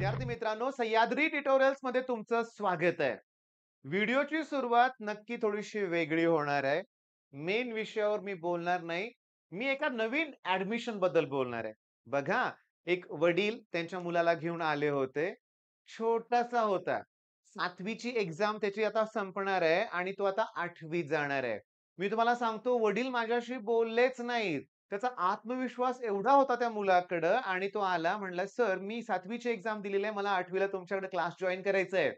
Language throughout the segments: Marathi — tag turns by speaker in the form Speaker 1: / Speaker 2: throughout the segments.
Speaker 1: विद्यार्थी मित्रांनो, सह्याद्री ट्युटोरियल्स मध्ये तुमचं स्वागत आहे. व्हिडिओची सुरुवात नक्की थोडीशी वेगळी होणार आहे. मेन विषयावर मी बोलणार नाही. मी एका नवीन ऍडमिशन बद्दल बोलणार आहे. बघा, एक वडील त्यांच्या मुलाला घेऊन आले होते. छोटासा होता. 7वी ची एक्झाम त्याची आता संपणार आहे आणि तो आता 8वीत जाणार आहे. मी तुम्हाला सांगतो, वडील माझ्याशी बोललेच नाहीत. त्याचा आत्मविश्वास एवढा होता त्या मुलाकडं आणि तो आला म्हणला, "सर, मी 7वी ची एक्झाम दिलेली आहे. मला 8वी ला तुमच्याकडे क्लास जॉइन करायचंय."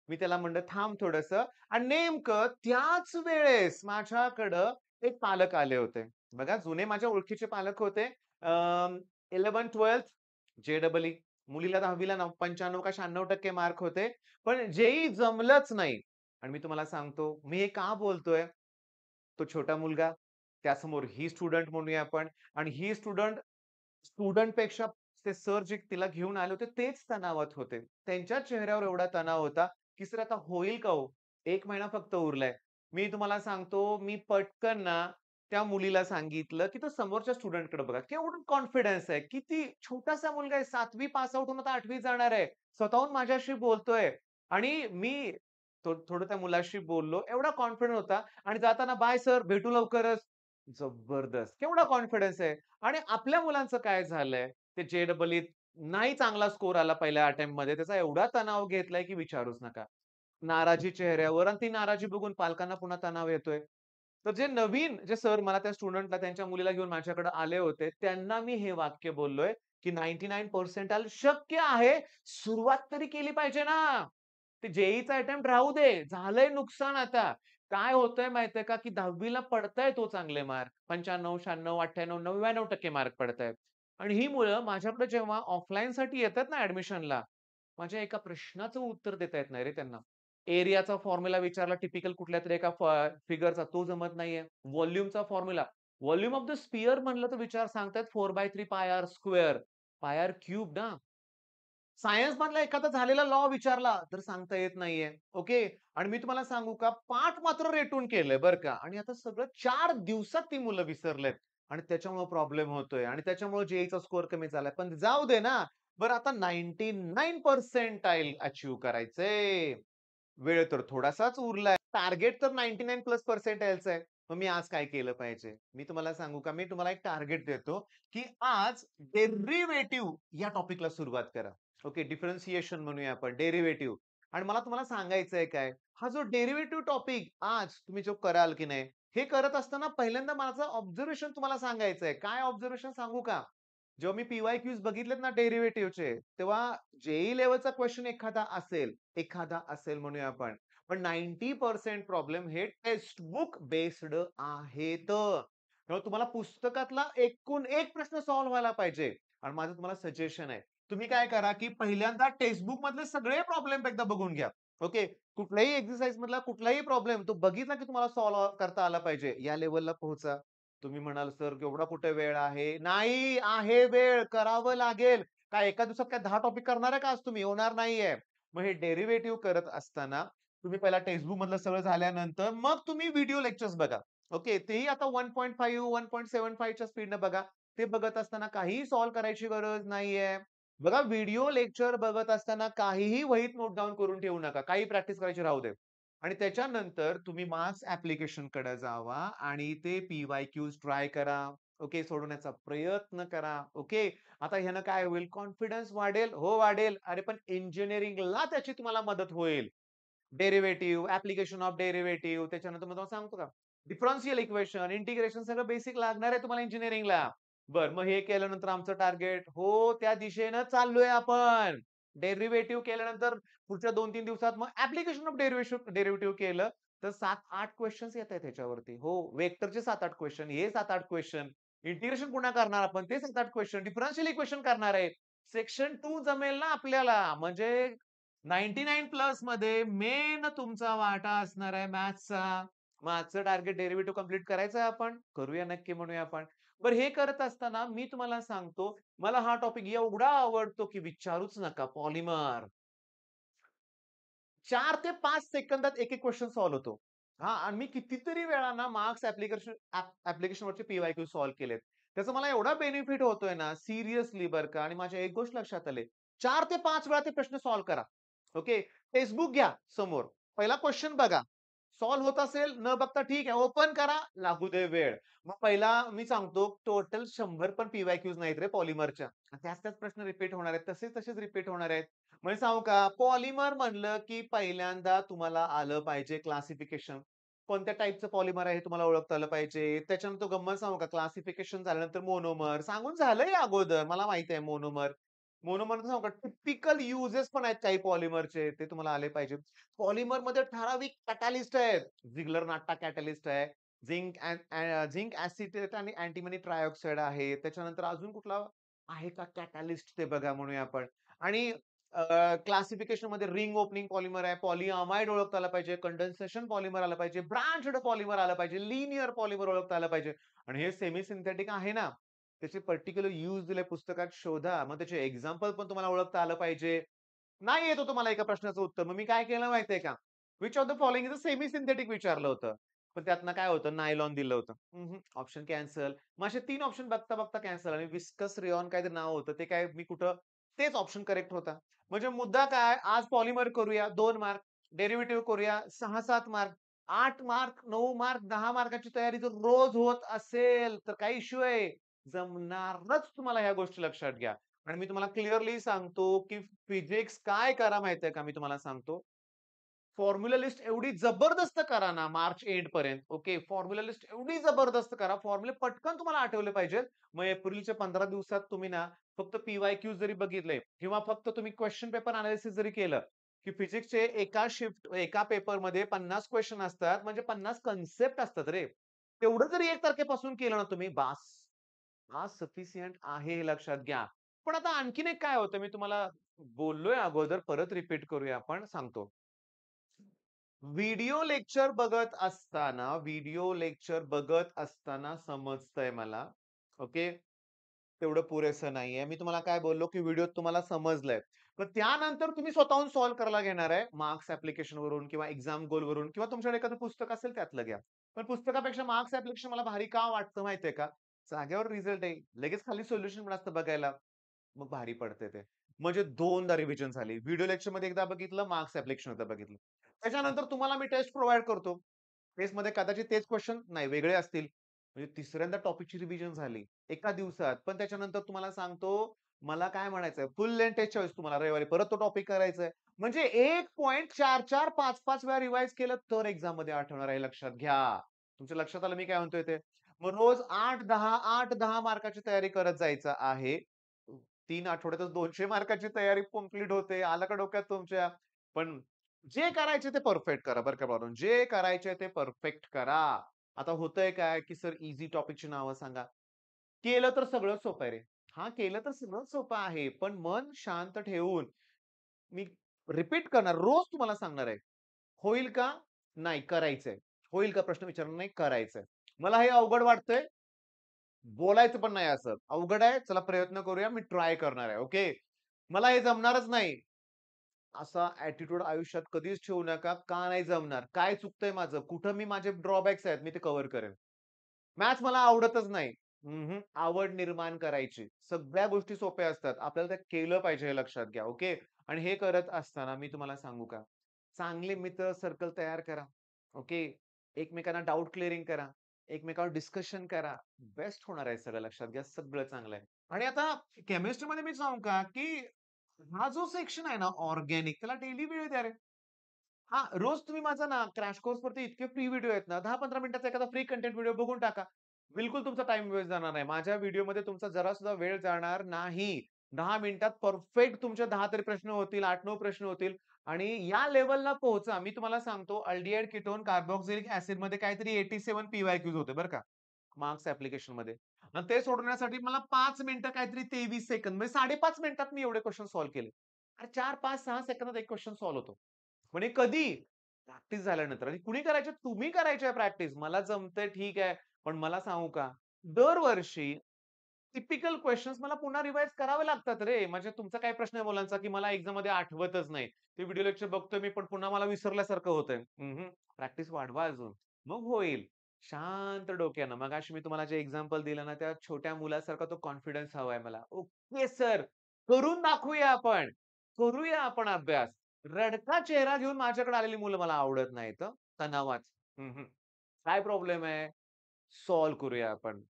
Speaker 1: मी त्याला म्हणलं, "थांब थोडंसं." आणि नेमकं त्याच वेळेस माझ्याकडं एक पालक आले होते. बघा, जुने माझ्या ओळखीचे पालक होते. 11th-12th जे-ई-ई. मुलीला 10वी ला 95 का 96% मार्क होते. पण जे जमलंच नाही. आणि मी तुम्हाला सांगतो, मी हे का बोलतोय? तो छोटा मुलगा, त्यासमोर ही स्टुडंट म्हणूया आपण आणि ही स्टुडंटपेक्षा ते सर जे तिला घेऊन आले होते तेच तणावात होते. त्यांच्या चेहऱ्यावर एवढा तणाव होता, की "सर आता होईल का हो? 1 महिना फक्त उरलाय." मी तुम्हाला सांगतो, मी पटकन ना त्या मुलीला सांगितलं, की "तो समोरच्या स्टुडंटकडे बघा. केवढं कॉन्फिडन्स आहे. किती छोटासा मुलगा आहे. 7वी पास आउट होऊन आता 8वीत जाणार आहे. स्वतःहून माझ्याशी बोलतोय." आणि मी थोडं त्या मुलाशी बोललो. एवढा कॉन्फिडंट होता आणि जाताना, "बाय सर, भेटू लवकरच." जबरदस्त! केवढा कॉन्फिडन्स आहे. आणि आपल्या मुलांचं काय झालंय, ते जे-ई-ईत नाही चांगला स्कोर आला पहिल्या अटेम्प्टमध्ये. त्याचा एवढा तणाव घेतलाय, की विचारूच नका. नाराजी चेहऱ्यावर आणि ती नाराजी बघून पालकांना पुन्हा तणाव येतोय. तर जे सर मला त्या स्टुडंटला त्यांच्या मुलीला घेऊन माझ्याकडे आले होते, त्यांना मी हे वाक्य बोललोय, की 99 पर्सेंटाइल शक्य आहे. सुरुवात तरी केली पाहिजे ना. ते जे-ई-ईचा अटेम्प्ट राहू दे. झालंय नुकसान आता. काय होतंय माहितीये का, की 10वी ला पडतायत हो चांगले मार्क. 95, 96, 98, 99% मार्क पडतायत. आणि ही मुलं माझ्याकडे जेव्हा ऑफलाईनसाठी येतात ना ॲडमिशनला, माझ्या एका प्रश्नाचं उत्तर देता येत नाही रे त्यांना. एरियाचा फॉर्म्युला विचारला टिपिकल कुठल्यातरी एका फिगरचा तो जमत नाहीये. व्हॉल्यूमचा formula. Volume of the sphere म्हणलं तर विचार सांगतायत 4/3 pi r square. Pi r cube ना. सायन्स मधला एखादा झालेला लॉ विचारला तर सांगता येत नाहीये. ओके. आणि मी तुम्हाला सांगू का, पाठ मात्र रेटून केलंय बरं का. आणि आता सगळं 4 दिवसात ती मुलं विसरलेत. आणि त्याच्यामुळे प्रॉब्लेम होतोय आणि त्याच्यामुळे जे स्कोर कमी झालाय. पण जाऊ दे ना. बरं, आता 99 पर्सेंटाइल अचीव्ह करायचंय. वेळ तर थोडासाच उरलाय. टार्गेट तर 99 प्लस पर्सेंटाइलचं आहे. मग मी आज काय केलं पाहिजे? मी तुम्हाला सांगू का, मी तुम्हाला एक टार्गेट देतो, की आज डेरिव्हेटिव्ह या टॉपिकला सुरुवात करा. ओके, डिफरन्शिएशन म्हणूया आपण, डेरिव्हेटिव्ह. आणि मला तुम्हाला सांगायचंय काय, हा जो डेरिव्हेटिव्ह टॉपिक आज तुम्ही जो कराल की नाही, हे करत असताना पहिल्यांदा माझं ऑब्झर्वेशन तुम्हाला सांगायचंय. काय ऑब्झर्वेशन सांगू का? जेव्हा मी पी-वाय-क्यूज बघितलेत ना डेरिव्हेटिव्हचे, तेव्हा जे लेव्हलचा क्वेशन एखादा असेल म्हणूया आपण. पण 90% प्रॉब्लेम हे टेक्स्ट बुक बेस्ड आहेत. तेव्हा तुम्हाला पुस्तकातला एकूण एक प्रश्न सॉल्व्ह व्हायला पाहिजे. आणि माझं तुम्हाला सजेशन आहे. तुम्ही काय करा, की पहिल्यांदा टेक्स्ट बुक मधले सगळे प्रॉब्लेम एकदा बघून घ्या. ओके. कुठल्याही एक्सरसाइज मधला कुठलाही प्रॉब्लेम तो बघितला, की तुम्हाला सॉल्व्ह करता आला पाहिजे. या लेव्हलला पोहोचा. तुम्ही म्हणाल, "सर, एवढा कुठे वेळ आहे?" नाही, आहे वेळ. करावं लागेल. काय एका दिवसात काय 10 टॉपिक करणार आहे का आज तुम्ही? होणार नाहीये. मग हे डेरिव्हेटिव्ह करत असताना तुम्ही पहिला टेक्स्ट बुक मधलं सगळं झाल्यानंतर मग तुम्ही व्हिडिओ लेक्चर्स बघा. ओके. तेही आता 1.5, 1.75 च्या स्पीडनं बघा. ते बघत असताना काहीही सॉल्व्ह करायची गरज नाहीये. बघा, व्हिडिओ लेक्चर बघत असताना काहीही वहीत नोट डाउन करून ठेवू नका. काही प्रॅक्टिस करायची राहू दे. आणि त्याच्यानंतर तुम्ही मार्क्स ॲप्लिकेशनकडे जावा आणि ते पी-वाय-क्यूज ट्राय करा. ओके. सोडवण्याचा प्रयत्न करा. ओके. आता ह्यानं काय होईल? कॉन्फिडन्स वाढेल. हो, वाढेल. अरे पण इंजिनिअरिंगला त्याची तुम्हाला मदत होईल. डेरिव्हेटिव्ह, ॲप्लिकेशन ऑफ डेरिव्हेटिव्ह, त्याच्यानंतर मग तुम्हाला सांगतो का, डिफरन्शियल इक्वेशन, इंटिग्रेशन सगळं बेसिक लागणार आहे तुम्हाला इंजिनिअरिंगला. बरं, मग हे केल्यानंतर आमचं टार्गेट हो, त्या दिशेनं चाललोय आपण. डेरिव्हेटिव्ह केल्यानंतर पुढच्या 2-3 दिवसात मग ॲप्लिकेशन ऑफ डेरिव्हेटिव्ह केलं, तर 7-8 क्वेशन्स येतायत ह्याच्यावरती. हो, वेक्टरचे 7-8 क्वेशन, हे 7-8 क्वेशन. इंटिग्रेशन पुन्हा करणार आपण, ते 7-8 क्वेशन. डिफरन्शियल इक्वेशन करणार आहे. सेक्शन 2 जमेल ना आपल्याला. म्हणजे 99 प्लस मध्ये मेन तुमचा वाटा असणार आहे मॅथ्सचा. मग आजचं टार्गेट डेरिव्हेटिव्ह कंप्लीट करायचं आहे आपण. करूया नक्की म्हणूया आपण. बरं, हे करत असताना मी तुम्हाला सांगतो, मला हा टॉपिक एवढा आवडतो, की विचारूच नका. पॉलिमर. 4 ते 5 सेकंदात एक-एक क्वेशन सॉल्व्ह होतो. हां, आणि मी कितीतरी वेळा ना मार्क्स ॲप्लिकेशनवरचे पी-वाय-क्यू सॉल्व्ह केलेत. त्याचा मला एवढा बेनिफिट होतोय ना, सिरियसली बरं का. आणि माझ्या एक गोष्ट लक्षात आली. 4 ते 5 वेळा ते प्रश्न सॉल्व्ह करा. ओके. टेक्स्टबुक घ्या समोर. पहिला क्वेशन बघा. सॉल्व्ह होत असेल न बघता ठीक आहे. ओपन करा, लागू दे वेळ. मग पहिला मी सांगतो टोटल 100 पण पी-वाय-क्यूज नाहीत रे पॉलिमरच्या. त्याच प्रश्न रिपीट होणार आहेत. तसेच रिपीट होणार आहेत. म्हणजे सांगू का पॉलिमर म्हणलं की पहिल्यांदा तुम्हाला आलं पाहिजे क्लासिफिकेशन. कोणत्या टाइपचं पॉलिमर आहे हे तुम्हाला ओळखता आलं पाहिजे. त्याच्यानंतर गंमत सांगू का क्लासिफिकेशन झाल्यानंतर मोनोमर सांगून झालंय अगोदर. मला माहिती आहे मोनोमर. मोनोमरचं सांगू का टिपिकल युजेस पण आहेत काही पॉलिमरचे ते तुम्हाला आले पाहिजे. पॉलिमरमध्ये ठराविक कॅटॅलिस्ट आहेत. झिग्लर-नाट्टा कॅटॅलिस्ट आहे. झिंक ॲसिटेट आणि अँटिमनी ट्रायऑक्साइड आहे. त्याच्यानंतर अजून कुठला आहे का कॅटॅलिस्ट ते बघा म्हणूया आपण. आणि क्लासिफिकेशनमध्ये रिंग ओपनिंग पॉलिमर आहे. पॉलिअमाइड ओळखता आला पाहिजे. कंडेन्सेशन पॉलिमर आलं पाहिजे. ब्रांच्ड पॉलिमर आलं पाहिजे. लिनियर पॉलिमर ओळखता आलं पाहिजे. आणि हे सेमी सिंथेटिक आहे ना, त्याचे पर्टिक्युलर यूज दिले पुस्तकात शोधा. मग त्याचे एक्झाम्पल पण तुम्हाला ओळखता आलं पाहिजे. नाही येत तुम्हाला एका प्रश्नाचं उत्तर. मग मी काय केलं माहितीये का? Which of the following is a semi synthetic विचारलं होतं. पण त्यातनं काय होतं नायलॉन दिलं होतं. Option cancel. मग असे 3 ऑप्शन बघता कॅन्सल आणि विस्कस रेयॉन काहीतरी नाव होतं. ते काय मी कुठं तेच ऑप्शन करेक्ट होता. म्हणजे मुद्दा काय आज पॉलिमर करूया 2 मार्क, डेरिव्हेटिव्ह करूया 6-7 मार्क, 8 मार्क, 9 मार्क, 10 मार्काची तयारी जर रोज होत असेल तर काही इश्यू आहे. जमणारच तुम्हाला ह्या गोष्टी लक्षात घ्या. आणि मी तुम्हाला क्लिअरली सांगतो, की फिजिक्स काय करा माहितीये का मी तुम्हाला सांगतो. फॉर्म्युला लिस्ट एवढी जबरदस्त करा ना मार्च एंड पर्यंत. ओके. फॉर्म्युला लिस्ट एवढी जबरदस्त करा. फॉर्म्युले पटकन तुम्हाला आठवले पाहिजेत. मग एप्रिलच्या 15 दिवसात तुम्ही ना फक्त पी-वाय-क्यूज जरी बघितले किंवा फक्त तुम्ही क्वेशन पेपर एनालिसिस जरी केलं, की फिजिक्सचे एका पेपरमध्ये 50 क्वेशन असतात म्हणजे 50 कन्सेप्ट असतात रे. तेवढं जरी 1 तारखेपासून केलं ना तुम्ही बास. हा सफिशियंट आहे हे लक्षात घ्या. पण आता आणखीन एक काय होतं मी तुम्हाला बोललोय अगोदर परत रिपीट करूया आपण सांगतो. व्हिडिओ लेक्चर बघत असताना समजतंय मला. ओके. तेवढं पुरेसं नाहीये. मी तुम्हाला काय बोललो, की व्हिडिओ तुम्हाला समजलंय. पण त्यानंतर तुम्ही स्वतःहून सॉल्व्ह करायला घेणार आहे. मार्क्स ॲप्लिकेशन वरून किंवा एक्झाम गोल वरून किंवा तुमच्याकडे एखादं पुस्तक असेल त्यातलं घ्या. पण पुस्तकापेक्षा मार्क्स ॲप्लिकेशन मला भारी का वाटतं माहितीये का? जागेवर रिझल्ट आहे. लगेच खाली सोल्युशन पण असतं बघायला. मग भारी पडते ते. म्हणजे 2दा रिव्हिजन झाली. व्हिडिओ लेक्चरमध्ये एकदा बघितलं, मार्क्स ॲप्लिकेशन एकदा बघितलं. त्याच्यानंतर तुम्हाला मी टेस्ट प्रोव्हाईड करतो. टेस्टमध्ये कदाचित तेच क्वेशन नाही वेगळे असतील. म्हणजे तिसऱ्यांदा टॉपिकची रिव्हिजन झाली एका दिवसात. पण त्याच्यानंतर तुम्हाला सांगतो, मला काय म्हणायचंय फुल लेंथ टेस्ट चॉईस तुम्हाला रविवारी परत तो टॉपिक करायचा आहे. म्हणजे 1 पॉइंट 4-4, 5-5 वेळा रिवाईज केलं तर एक्झाममध्ये आठवणार आहे लक्षात घ्या. तुमच्या लक्षात आलं मी काय म्हणतोय ते? मग रोज 8-10, 8-10 मार्काची तयारी करत जायचं आहे. 3 आठवड्यातच 200 मार्काची तयारी कंप्लीट होते. आलं का डोक्यात तुमच्या? पण जे करायचे ते परफेक्ट करा बरं का बाबांनो. जे करायचे ते परफेक्ट करा. आता होतंय काय, की सर ईझी टॉपिकची नावं सांगा. केलं तर सगळं सोपं आहे रे. हां, केलं तर सगळं सोपं आहे. पण मन शांत ठेवून मी रिपीट करणार, रोज तुम्हाला सांगणार आहे. होईल का? नाही, करायचंय. होईल का प्रश्न विचारणार नाही, करायचंय. मला हे अवघड वाटतंय, बोलायचं पण नाही असं. अवघड आहे, चला प्रयत्न करूया, मी ट्राय करणार आहे. ओके. मला हे जमणारच नाही. असा ॲटिट्यूड आयुष्यात कधीच ठेवू नका. का नाही जमणार? काय चुकतंय माझं? कुठं मी माझे ड्रॉबॅक्स आहेत, मी ते कव्हर करेन. मॅथ्स मला आवडतच नाही. आवड निर्माण करायची. सगळ्या गोष्टी सोप्या असतात. आपल्याला ते केलं पाहिजे हे लक्षात घ्या. ओके. आणि हे करत असताना मी तुम्हाला सांगू का? चांगले मित्र सर्कल तयार करा. ओके. एकमेकांना डाउट क्लिअरिंग करा. एकमेकांवर डिस्कशन करा. बेस्ट होणार आहे सगळं लक्षात घ्या. सगळं चांगलं आहे. आणि आता केमिस्ट्रीमध्ये मी सांगू का, की हा जो सेक्शन आहे ना ऑर्गॅनिक त्याला डेली वेळ द्या रे. हां, रोज तुम्ही माझा ना क्रॅश कोर्सवरती इतके फ्री व्हिडिओ आहेत ना, 10-15 मिनिटाचा एखादा फ्री कंटेंट व्हिडिओ बघून टाका. बिलकुल तुमचा टाईम वेस्ट जाणार नाही. माझ्या व्हिडिओमध्ये तुमचा जरा सुद्धा वेळ जाणार नाही. 10 मिनिटात परफेक्ट तुमचे 10 तरी प्रश्न होतील, 8-9 प्रश्न होतील आणि या लेव्हलला पोहोचा. मी तुम्हाला सांगतो अल्डिहाइड कीटोन कार्बोक्सिलिक ॲसिडमध्ये काहीतरी 87 पी-वाय-क्यूज होते बरं का, मार्क्स ॲप्लिकेशनमध्ये. आणि ते सोडवण्यासाठी मला 5 मिनिटं काहीतरी 23 सेकंद म्हणजे 5.5 मिनिटात मी एवढे क्वेशन सॉल्व्ह केले. अरे 4, 5, 6 सेकंदात एक क्वेशन सॉल्व्ह होतो. म्हणे कधी? प्रॅक्टिस झाल्यानंतर आणि कुणी करायची? तुम्ही करायची आहे प्रॅक्टिस. मला जमतंय ठीक आहे. पण मला सांगू का? दरवर्षी टिपिकल क्वेशन्स मला पुन्हा रिवाईज करावे लागतात रे. म्हणजे तुमचा काय प्रश्न आहे मुलांचा, की मला एक्झाममध्ये आठवतच नाही. ते व्हिडिओ लेक्चर बघतोय मी, पण पुन्हा मला विसरल्यासारखं होतंय. प्रॅक्टिस वाढवा अजून. मग होईल. शांत डोक्यानं. मगाशी मी तुम्हाला जे एक्झाम्पल दिलं ना, त्या छोट्या मुलासारखा तो कॉन्फिडन्स हवाय मला. Okay sir. करून दाखवूया आपण. करूया आपण अभ्यास. रडका चेहरा घेऊन माझ्याकडे आलेली मुलं मला आवडत नाहीत हं. तणावात. काय प्रॉब्लेम आहे? सॉल्व्ह करूया आपण.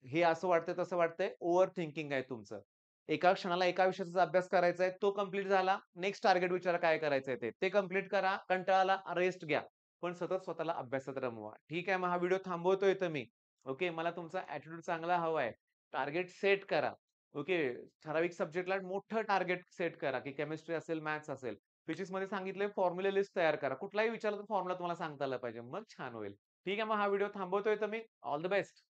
Speaker 1: हे असं वाटतंय, तसं वाटतंय, ओव्हर थिंकिंग आहे तुमचं. एका क्षणाला एका विषयाचा अभ्यास करायचा आहे, तो कंप्लीट झाला. नेक्स्ट टार्गेट विचारा काय करायचंय ते. ते कंप्लीट करा. कंटाळा आला, रेस्ट घ्या. पण सतत स्वतःला अभ्यासात रमवा. ठीक आहे, मग हा व्हिडिओ थांबवतोय इथं मी. ओके, मला तुमचा ॲटिट्यूड चांगला हवाय. टार्गेट सेट करा. ओके, ठराविक सब्जेक्टला मोठं टार्गेट सेट करा, की केमिस्ट्री असेल, मॅथ्स असेल. फिजिक्समध्ये सांगितलंय फॉर्म्युला लिस्ट तयार करा. कुठलाही विचारला तर फॉर्म्युला तुम्हाला सांगता आला पाहिजे. मग छान होईल. ठीक आहे, मग हा व्हिडिओ थांबवतोय तर मी. All the best.